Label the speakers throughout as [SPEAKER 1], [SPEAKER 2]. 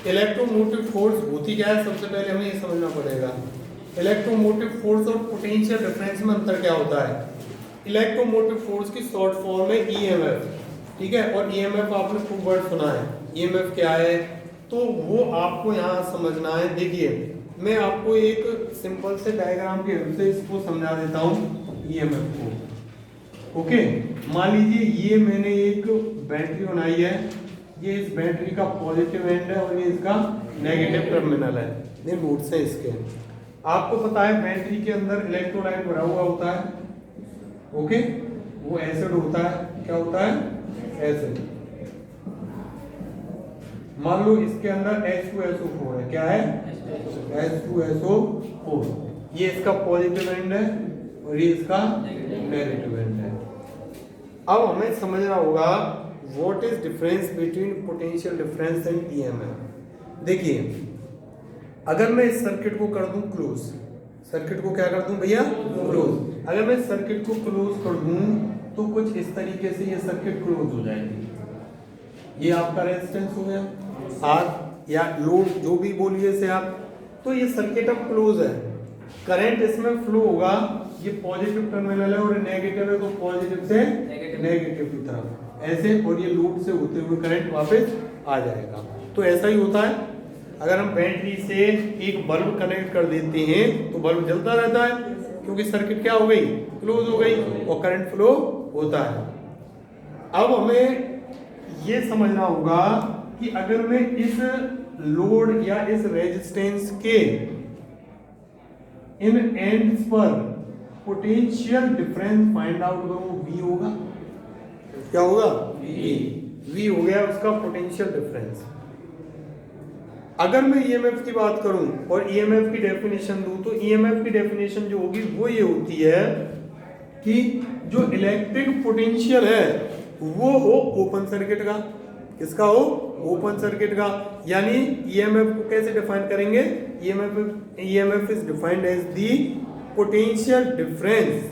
[SPEAKER 1] Electromotive force होती क्या है, सबसे पहले हमें ये समझना पड़ेगा। इलेक्ट्रोमोटिव फोर्स और पोटेंशियल डिफरेंस में अंतर क्या होता है। इलेक्ट्रोमोटिव फोर्स की शॉर्ट फॉर्म है ईएमएफ, ठीक है। और ईएमएफ आपने खूब वर्ड सुना है, ईएमएफ क्या है, तो वो आपको यहाँ समझना है। देखिए मैं आपको एक सिंपल से डायग्राम की हेल्प से इसको समझा देता हूँ ईएमएफ को। ओके, मान लीजिए ये मैंने एक बैटरी बनाई है, ये इस बैटरी का पॉजिटिव एंड है और ये इसका नेगेटिव टर्मिनल है, ये नोड्स हैं इसके। आपको पता है बैटरी के अंदर इलेक्ट्रोलाइट भरा हुआ होता है, ओके, वो एसिड होता है, क्या होता है, एसिड। मान लो इसके अंदर H2SO4 है, क्या है, H2SO4, ये इसका पॉजिटिव एंड है और ये इसका नेगेटिव एंड है। अब हमें समझना होगा what is difference between potential difference and EMF. देखिए अगर मैं इस सर्किट को कर दूं क्लोज, सर्किट को क्या कर दूं भैया, क्लोज। अगर मैं सर्किट को क्लोज कर दूं तो कुछ इस तरीके से ये सर्किट क्लोज हो जाएगी। ये आपका रेजिस्टेंस हो गया, आर या लोड जो भी बोलिए इसे आप, तो ये सर्किट अब क्लोज है। करंट इसमें फ्लो होगा, ये पॉजिटिव टर्मिनल है और नेगेटिव है, तो पॉजिटिव से नेगेटिव की तरफ ऐसे, और ये लोड से होते हुए करंट वापस आ जाएगा। तो ऐसा ही होता है, अगर हम बैटरी से एक बल्ब कनेक्ट कर देते हैं तो बल्ब जलता रहता है, क्योंकि सर्किट क्या हो गई, क्लोज हो गई और करंट फ्लो होता है। अब हमें ये समझना होगा कि अगर मैं इस लोड या इस रेजिस्टेंस के इन एंड्स पर पोटेंशियल डिफरेंस फाइंड आउट करूं, V होगा, क्या होगा, V हो गया उसका पोटेंशियल डिफरेंस। अगर मैं ईएमएफ की बात करूं और ईएमएफ की डेफिनेशन दूं, तो ईएमएफ की डेफिनेशन जो होगी वो ये होती है कि जो इलेक्ट्रिक पोटेंशियल है वो हो ओपन सर्किट का, किसका हो, ओपन सर्किट का। यानी ईएमएफ को कैसे डिफाइन करेंगे, EMF is defined as the potential difference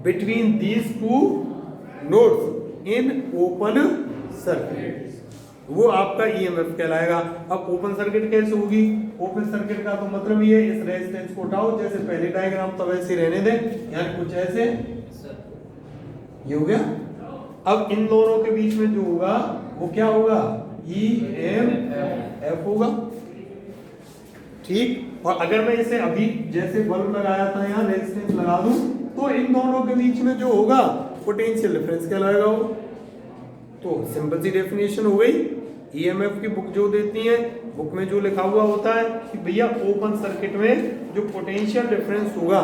[SPEAKER 1] between these two nodes in open circuit, वो आपका ईएमएफ कहलाएगा। अब ओपन सर्किट कैसे होगी, ओपन सर्किट का तो मतलब ये है इस रेजिस्टेंस को उठाओ, जैसे पहले डायग्राम तो वैसे रहने दें, यानी कुछ ऐसे, ये हो गया। अब इन दोनों के बीच में जो होगा वो क्या होगा, ईएमएफ होगा, ठीक। और अगर मैं इसे अभी जैसे बल्ब लगाया था यहाँ रेजिस्टेंस लगा दूं, तो इन दोनों के बीच में जो होगा पोटेंशियल डिफरेंस कहलाएगा वो। तो सिंपल सी डेफिनेशन हो गई। ईएमएफ की बुक जो देती है, बुक में जो लिखा हुआ होता है कि भैया ओपन सर्किट में जो पोटेंशियल डिफरेंस होगा,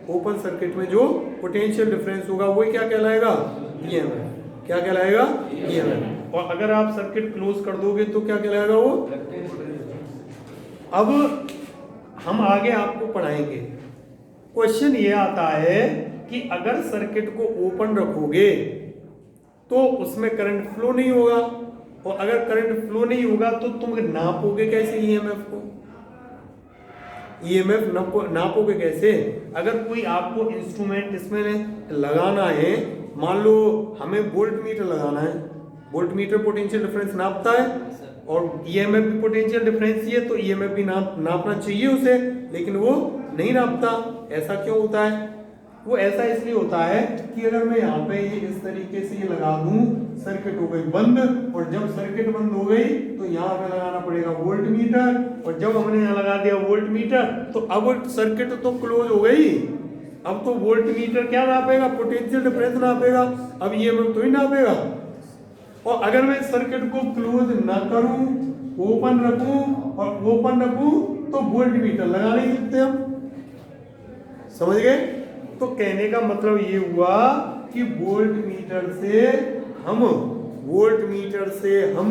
[SPEAKER 1] ओपन सर्किट में जो पोटेंशियल डिफरेंस होगा वो क्या कहलाएगा, ईएमएफ। क्या कहलाएगा, ईएमएफ। और अगर आप सर्किट क्लोज कर दोगे तो क्या कहलाएगा वो। अब हम आगे आपको पढ़ाएंगे, क्वेश्चन ये आता है कि अगर सर्किट को ओपन रखोगे तो उसमें करंट फ्लो नहीं होगा, और अगर करंट फ्लो नहीं होगा तो तुम नापोगे कैसे ईएमएफ को, ईएमएफ नापोगे कैसे। अगर कोई आपको इंस्ट्रूमेंट इसमें लगाना है, मान लो हमें वोल्ट मीटर लगाना है, वोल्ट मीटर पोटेंशियल डिफरेंस नापता है और ईएमएफ भी पोटेंशियल डिफरेंस ही है, तो ईएमएफ भी नापना चाहिए उसे, लेकिन वो नहीं नापता। ऐसा क्यों होता है, वो ऐसा इसलिए होता है कि अगर मैं यहाँ पे ये इस तरीके से ये लगा दूं, सर्किट हो गई बंद, और जब सर्किट बंद हो गई तो यहाँ पे लगाना पड़ेगा वोल्ट मीटर, और जब हमने यहाँ लगा दिया वोल्ट मीटर तो अब सर्किट तो क्लोज हो गई, अब तो वोल्ट मीटर क्या नापेगा, पोटेंशियल डिफरेंस नापेगा, अब ईएमएफ तो ही नापेगा। और अगर मैं सर्किट को क्लोज ना करूं, ओपन रखूं, और ओपन रखूं तो वोल्ट मीटर लगा नहीं सकते हम, समझ गए। तो कहने का मतलब ये हुआ कि वोल्ट मीटर से हम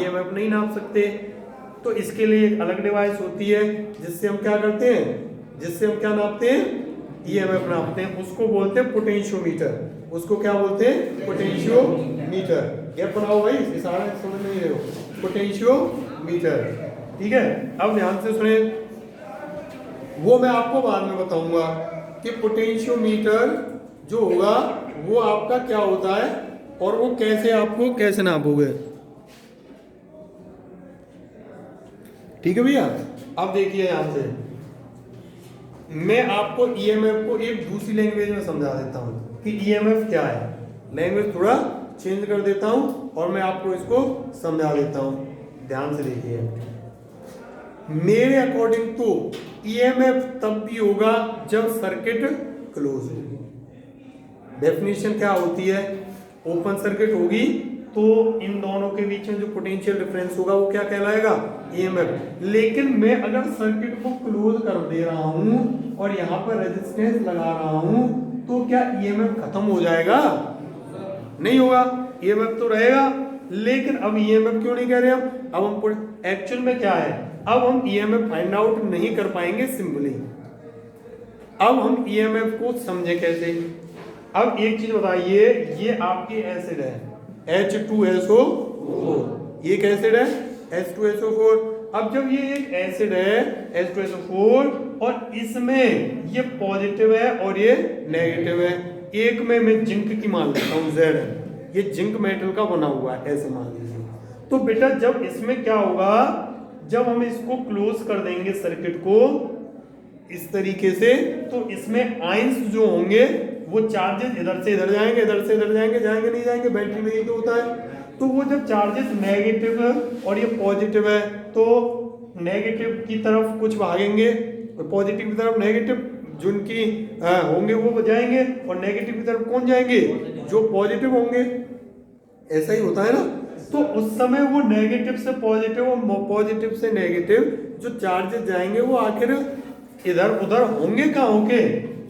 [SPEAKER 1] ईएमएफ नहीं नाप सकते। तो इसके लिए एक अलग डिवाइस होती है जिससे हम क्या करते हैं, जिससे हम क्या नापते हैं, ईएमएफ नापते हैं, उसको बोलते हैं पोटेंशियोमीटर। उसको क्या बोलते हैं, पोटेंशियोमीटर। गैप बनाओ भाई, इशारा समझ नहीं रहे हो, पोटेंशियोमीटर, ठीक है। अब ध्यान से सुने, वो मैं आपको बाद में बताऊंगा कि पोटेंशियोमीटर जो होगा वो आपका क्या होता है और वो कैसे, आपको कैसे नापोगे। ठीक है भैया। अब देखिए यहां से मैं आपको ईएमएफ को एक दूसरी लैंग्वेज में समझा देता हूं कि ईएमएफ क्या है। लैंग्वेज थोड़ा चेंज कर देता हूं और मैं आपको इसको समझा देता हूं। ध्यान से देखिए, मेरे अकॉर्डिंग तो ईएमएफ तब भी होगा जब सर्किट क्लोज होगी। डेफिनेशन क्या होती है, ओपन सर्किट होगी तो इन दोनों के बीच में जो पोटेंशियल डिफरेंस होगा वो क्या कहलाएगा, ईएमएफ। लेकिन मैं अगर सर्किट को क्लोज कर दे रहा हूं और यहाँ पर रेजिस्टेंस लगा रहा हूं तो क्या ईएमएफ खत्म हो जाएगा, नहीं होगा, ईएमएफ तो रहेगा। लेकिन अब ईएमएफ क्यों नहीं कह रहे हम, अब हम एक्चुअल में क्या है, अब हम ईएमएफ फाइंड आउट नहीं कर पाएंगे सिंपली। अब हम ईएमएफ को समझे कैसे। अब एक चीज बताइए, ये आपकी एसिड है H2SO4, ये एक एसिड है H2SO4। अब जब ये एक एसिड है H2SO4 और इसमें ये पॉजिटिव है और ये नेगेटिव है, एक में मैं जिंक की मान लेता हूँ Z है, ये जिंक मेटल का बना हुआ है ऐसे मान लीजिए। तो बेटा जब इसमें क्या होगा, जब हम इसको क्लोज कर देंगे सर्किट को इस तरीके से, तो इसमें आयंस जो होंगे वो चार्जेस इधर से इधर जाएंगे, इधर से इधर जाएंगे, जाएंगे नहीं जाएंगे, बैटरी में ही तो होता है। तो वो जब चार्जेस नेगेटिव और ये पॉजिटिव है तो नेगेटिव की तरफ कुछ भागेंगे और पॉजिटिव की तरफ नेगेटिव जिनकी होंगे वो जाएंगे, और नेगेटिव की तरफ कौन जाएंगे, जो पॉजिटिव होंगे। ऐसा ही होता है ना। तो उस समय वो नेगेटिव से पॉजिटिव और पॉजिटिव से नेगेटिव जो चार्जेस जाएंगे वो आखिर इधर उधर होंगे, कहाँ होंगे,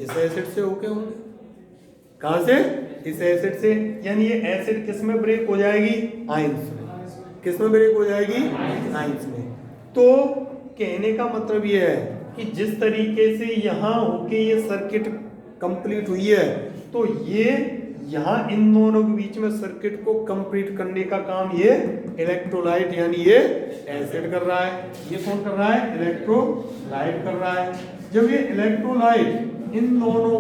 [SPEAKER 1] इस एसिड से होके होंगे। कहां से, इस एसिड से। यानी ये एसिड किस में ब्रेक हो जाएगी, आयंस में। किस में ब्रेक हो जाएगी, आयंस में। तो कहने का मतलब ये है कि जिस तरीके से यहां होके ये सर्किट कंप्लीट हुई है, तो ये यहाँ इन दोनों के बीच में सर्किट को कंप्लीट करने का काम ये इलेक्ट्रोलाइट यानी ये एसिड कर रहा है। ये कौन कर रहा है, इलेक्ट्रोलाइट कर रहा है। जब ये इलेक्ट्रोलाइट इन दोनों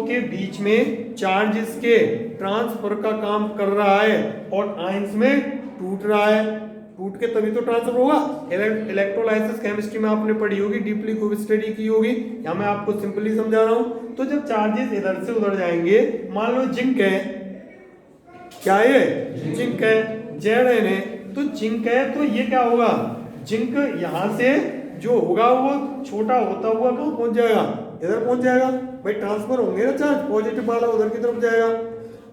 [SPEAKER 1] के बीच में चार्जेस के ट्रांसफर का काम कर रहा है और आयंस में टूट रहा है, टूट के तभी तो ट्रांसफर होगा। इलेक्ट्रोलाइसिस केमिस्ट्री में आपने पढ़ी होगी, डीपली खूब स्टडी की होगी, या मैं आपको सिंपली समझा रहा हूं। तो जब चार्जेस इधर से उधर जाएंगे, मान लो जिंक है, क्या है, जिंक है, Zn है, तो जिंक है तो ये क्या होगा, जिंक यहां से जो होगा वो छोटा होता हुआ कहाँ पहुंच जाएगा, इधर पहुंच जाएगा। भाई ट्रांसफर होंगे ना चार्ज, पॉजिटिव वाला उधर की तरफ जाएगा।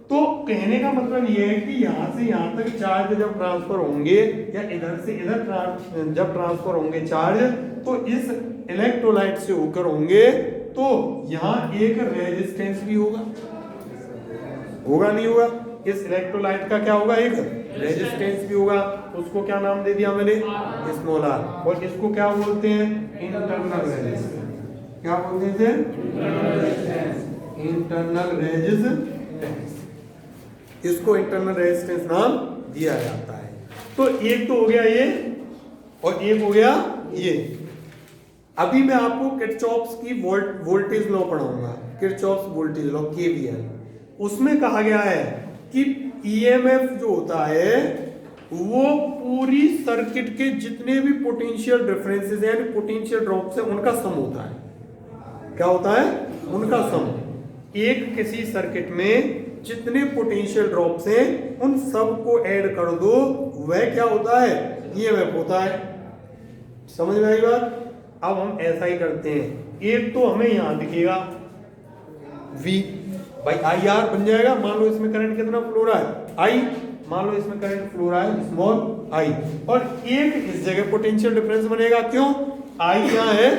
[SPEAKER 1] तो कहने का मतलब ये है कि यहाँ से यहाँ तक चार्ज जब ट्रांसफर होंगे या इधर से इधर जब ट्रांसफर होंगे चार्ज, तो इस इलेक्ट्रोलाइट से होकर होंगे, तो यहाँ एक रेजिस्टेंस भी होगा, होगा नहीं होगा। इस इलेक्ट्रोलाइट का क्या होगा, एक रेजिस्टेंस भी होगा। उसको क्या नाम दे दिया मैंने, स्मॉल आर। और इसको क्या बोलते हैं, इंटरनल रेजिस्टेंस। क्या बोलते हैं, इंटरनल रेजिस्टेंस। इसको इंटरनल रेजिस्टेंस नाम दिया जाता है। तो एक तो हो गया ये और एक हो गया ये। अभी मैं आपको किरचॉफ्स की वोल्टेज लॉ पढ़ाऊंगा, किरचॉफ्स वोल्टेज लॉ केवीएल। उसमें कहा गया है कि ईएमएफ जो होता है वो पूरी सर्किट के जितने भी पोटेंशियल डिफरेंसेस हैं, यानी पोटेंशियल ड्रॉप्स हैं, उनका सम होता है। क्या होता है, उनका सम। एक किसी सर्किट में जितने पोटेंशियल ड्रॉप्स हैं उन सब को ऐड कर दो, वह क्या होता है, ईएमएफ होता है। समझ में आई बात। अब हम ऐसा ही करते हैं, एक तो हमें यहां दिखेगा V, भाई आई आर बन जाएगा। मान लो इसमें करंट कितना फ्लो रहा है, आई, मान लो इसमें करंट फ्लो रहा है स्मॉल आई, और एक इस जगह पोटेंशियल डिफरेंस बनेगा। क्यों, आई यहाँ है,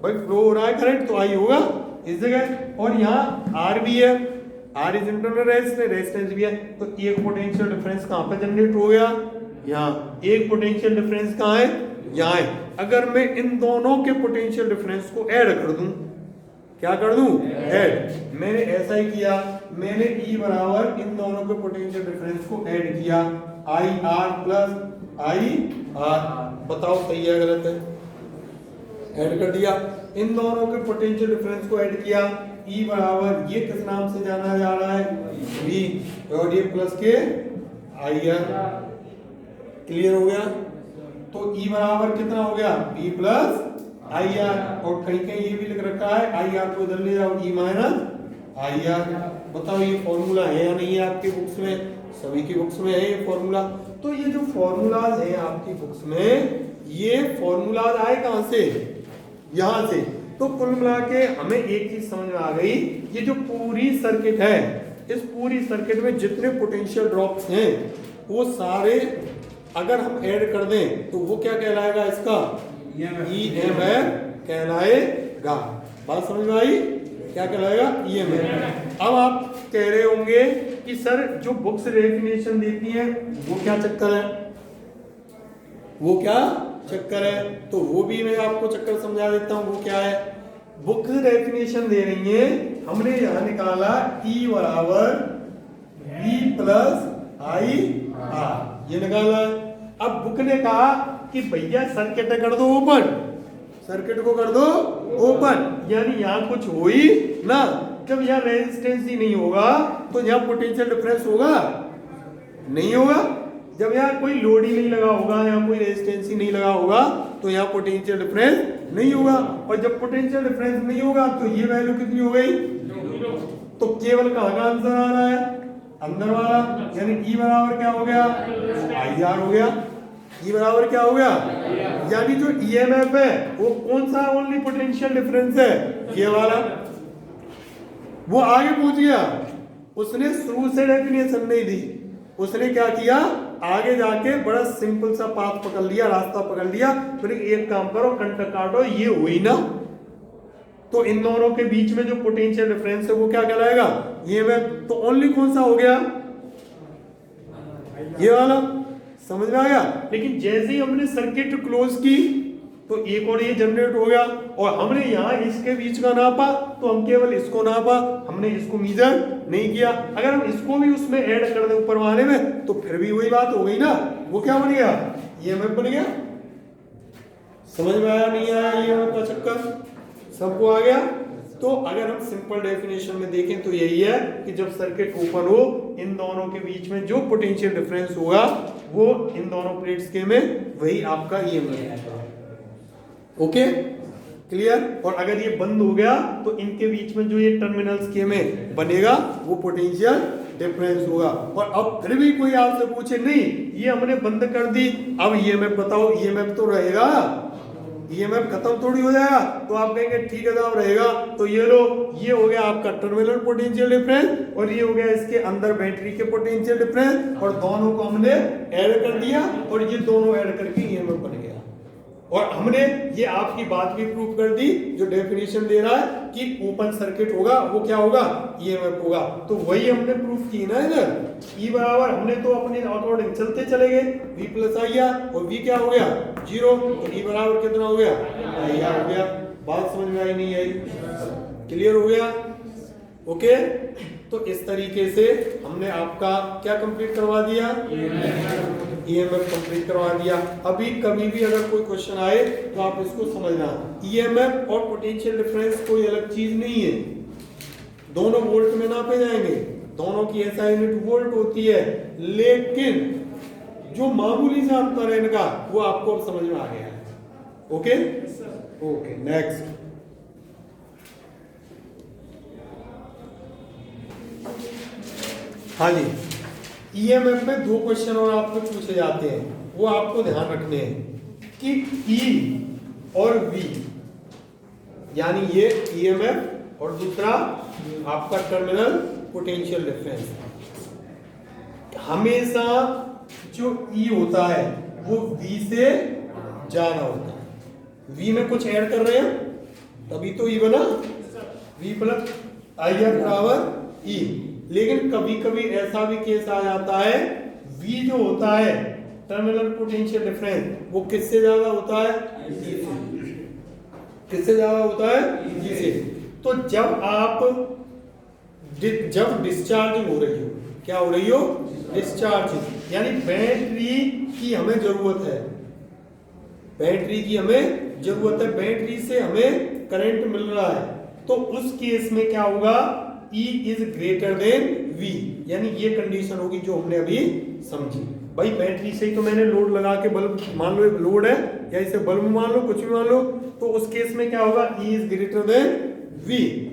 [SPEAKER 1] भाई फ्लो हो रहा है करंट, तो आई होगा इस जगह, और यहाँ आर भी है, आर इज इंटरनल रेजिस्टेंस भी है। तो एक पोटेंशियल डिफरेंस कहाँ पे जनरेट हो गया, यहाँ। एक पोटेंशियल डिफरेंस कहाँ है, यहाँ है। अगर मैं इन दोनों के पोटेंशियल डिफरेंस को ऐड कर दूं, क्या कर दूं, ऐड। मैंने ऐसा ही किया, मैंने E बराबर इन दोनों के पोटेंशियल डिफरेंस को ऐड किया, I R plus I R. बताओ सही है गलत है, ऐड कर दिया। इन दोनों के पोटेंशियल डिफरेंस को ऐड किया, E बराबर ये किस नाम से जाना जा रहा है, V, और ये प्लस के आई आर। क्लियर हो गया। तो ई बराबर कितना हो गया बी प्लस आई आर, और कहीं कहीं ये भी लिख रखा है आई आर को इधर ले जाओ ई माइनस आई आर। बताओ ये फॉर्मूला है या नहीं है आपकी बुक्स में? सभी की बुक्स में है ये फॉर्मूला। तो ये जो फॉर्मूलाज है आपकी बुक्स में, ये फॉर्मूलाज आए कहां से? यहां से। तो कुल मिला के हमें एक चीज समझ में आ गई, ये जो पूरी सर्किट है, इस पूरी सर्किट में जितने पोटेंशियल ड्रॉप्स हैं वो सारे अगर हम ऐड कर दें तो वो क्या कहलाएगा? इसका ईएमएफ कहलाएगा। बात समझ में आई? क्या कहलाएगा? ईएमएफ। अब आप कह रहे होंगे कि सर जो बुक्स डेफिनेशन देती हैं वो क्या चक्कर है, वो क्या चक्कर है? तो वो भी मैं आपको चक्कर समझा देता हूं। वो क्या है? बुक्स डेफिनेशन दे रही है, हमने यहां निकाला ई बराबर बी प्लस आई आर, ये निकाला। अब बुक ने कहा कि भैया सर्किट कर दो ओपन, सर्किट को कर दो ओपन, यानी यहां कुछ हो ही ना। जब यहाँ रेजिस्टेंस ही नहीं होगा तो यहाँ पोटेंशियल डिफरेंस होगा? नहीं होगा। जब यहाँ कोई लोड ही नहीं लगा होगा, यहाँ कोई रेजिस्टेंस ही नहीं लगा होगा तो यहाँ पोटेंशियल डिफरेंस नहीं होगा। और जब पोटेंशियल डिफरेंस नहीं होगा तो ये वैल्यू कितनी हो गई? तो केवल कहाँ का आंसर आ रहा है? अंदर वाला, यानी ई बराबर क्या हो गया? आई आर हो गया। ई बराबर क्या हो गया? यानी जो ईएमएफ है वो कौन सा ओनली पोटेंशियल डिफरेंस है? ये वाला। वो आगे पूछ गया, उसने शुरू से डेफिनेशन नहीं दी, उसने क्या किया आगे जाके बड़ा सिंपल सा पाथ पकड़ लिया, रास्ता पकड़ लिया। फिर एक काम करो कंटक काटो, ये हुई ना। तो इन दोनों के बीच में जो पोटेंशियल डिफरेंस है वो क्या कहलाएगा? ईएमएफ। तो ओनली कौन सा हो गया? ये वाला। समझ में आया? लेकिन जैसे ही हमने सर्किट क्लोज की तो एक और ये जनरेट हो गया, और हमने यहाँ इसके बीच का नापा तो हम केवल इसको नापा, हमने इसको मेजर नहीं किया। अगर हम इसको भी उसमें ऐड कर दें ऊपर वाले में तो फिर भी वही बात हो गई ना। वो क्या बन गया? ईएमएफ बन गया। समझ में आया नहीं आया? ईएमएफ का चक्कर सबको आ गया। तो अगर हम सिंपल डेफिनेशन में देखें तो यही है कि जब सर्किट ओपन हो, इन दोनों के बीच में जो पोटेंशियल डिफरेंस होगा वो इन दोनों प्लेट्स के में वही आपका ईएमएफ है। Okay, clear? और अगर ये बंद हो गया तो इनके बीच में जो ये टर्मिनल्स के में बनेगा वो पोटेंशियल डिफरेंस होगा। और अब फिर भी कोई आपसे पूछे नहीं ये हमने बंद कर दी, अब ईएमएफ बताओ, ईएमएफ तो रहेगा, ईएमएफ खत्म थोड़ी हो जाएगा। तो आप कहेंगे ठीक है साहब रहेगा। तो ये लो, ये हो गया आपका टर्मिनल पोटेंशियल डिफरेंस और ये हो गया इसके अंदर बैटरी के पोटेंशियल डिफरेंस, और दोनों को हमने ऐड कर दिया और ये दोनों ऐड करके ईएमएफ बन गया। और हमने ये आपकी बात भी प्रूव कर दी, जो डेफिनेशन दे रहा है कि ओपन सर्किट होगा वो क्या होगा? ईएमएफ होगा। तो वही हमने प्रूफ की ना इधर। ई बराबर हमने तो अपने अकॉर्डिंग चलते चले गए, वी प्लस आई आर, और वी क्या हो गया? 0। तो ई बराबर कितना हो गया? आई आर हो गया। बात समझ में आई नहीं आई? क्लियर हो गया? ओके। तो इस तरीके से हमने आपका क्या कंप्लीट करवा दिया? ईएमएफ कंप्लीट करवा दिया। अभी कभी भी अगर कोई क्वेश्चन आए तो आप इसको समझना, ईएमएफ और पोटेंशियल डिफरेंस कोई अलग चीज नहीं है, दोनों वोल्ट में नापे जाएंगे, दोनों की एसआई यूनिट वोल्ट होती है। लेकिन जो मामूली सा अंतर है इनका वो आपको अब समझ में आ गया है। Okay okay, next. हाँ जी, ईएमएफ में 2 क्वेश्चन और आपको पूछे जाते हैं, वो आपको ध्यान रखने हैं कि ई और वी, यानी ये ईएमएफ और दूसरा आपका टर्मिनल पोटेंशियल डिफरेंस, हमेशा जो ई होता है वो वी से ज्यादा होता है। वी में कुछ ऐड कर रहे हैं तभी तो ई बना, वी प्लस आई आर बराबर ई। लेकिन कभी कभी ऐसा भी केस आ जाता है, V जो होता है टर्मिनल पोटेंशियल डिफरेंस वो किससे ज्यादा होता है? E से। किससे ज्यादा होता है? E से। तो जब डिस्चार्जिंग हो रही हो, क्या हो रही हो? डिस्चार्जिंग, यानी बैटरी की हमें जरूरत है, बैटरी की हमें जरूरत है, बैटरी से हमें करंट मिल रहा है। तो उस केस में क्या होगा? E is greater than V, यानी ये कंडीशन होगी जो हमने अभी समझी। भाई बैटरी से ही तो मैंने लोड लगा के बल्ब, मान लो लोड है या इसे बल्ब मान लो, कुछ भी मान लो, तो उस केस में क्या होगा, E is greater than V।